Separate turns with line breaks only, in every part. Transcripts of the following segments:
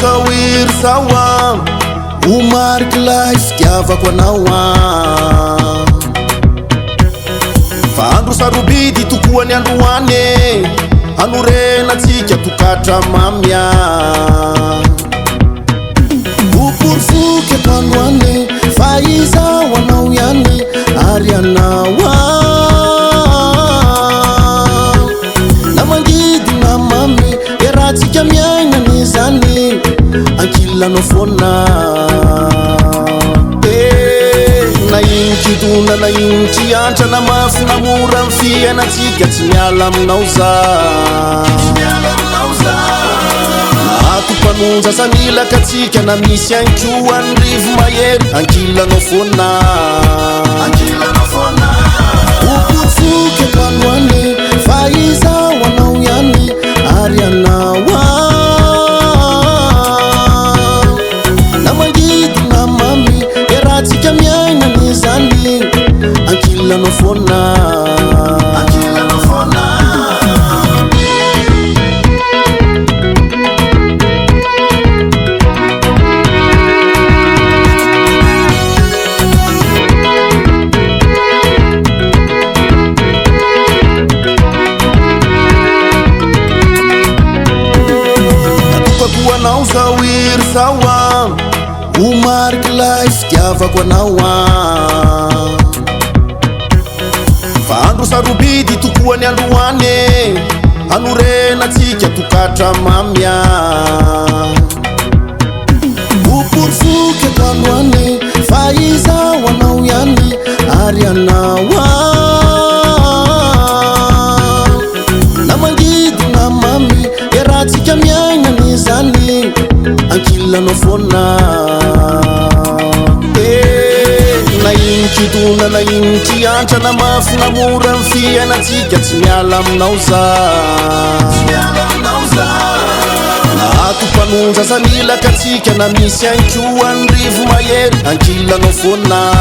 Zawir sawa Umar life kiava kwa nawa Faandro sarubidi tukuwa ni anduane Anurena tika tukatra mamya Upurfuke kanwane Faiza wanauyani Arianawa Namangidi na mami Erati kamiaina nizani Ankila nofona na inchi tunda na inchi ancha na mafu na mura mfia na tika timiala mnauza na atupanunza sanila katika na misi anchua nrivu mayeri Ankila nofona Upufuke kanwane Faiza wanauyani Arianawa Tika miaina nizani Ankila nofona Natuka kuwa na uzawir sawa Umar life kiava kwa nawa Faandro sarubidi tukuwa ni anduane Anurena tika tukatra mamya Upurfuke kanwane Faiza wanauyani Arianawa Namangidi na mami Erati kamiaina nizani Ankila nofona na inchi tunda na inchi ancha na mafu na mura mfia na tika timiala mnauza na atupanunza sanila katika na misi anchua nrivu mayeri Ankila nofona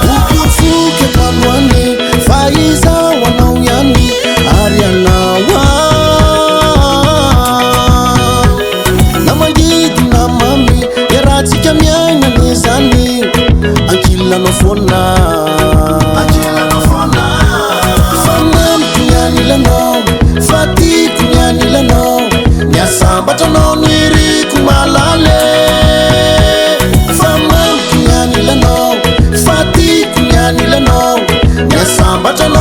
Upufuke kanwane Faiza wanauyani Arianawa Namangidi na mami Erati kamiaina nizani Ankila nofona Fanam kunyani leno Fati kunyani leno Nyasamba tono nwiri kumalale Fanam kunyani leno Fati kunyani leno Nyasamba tono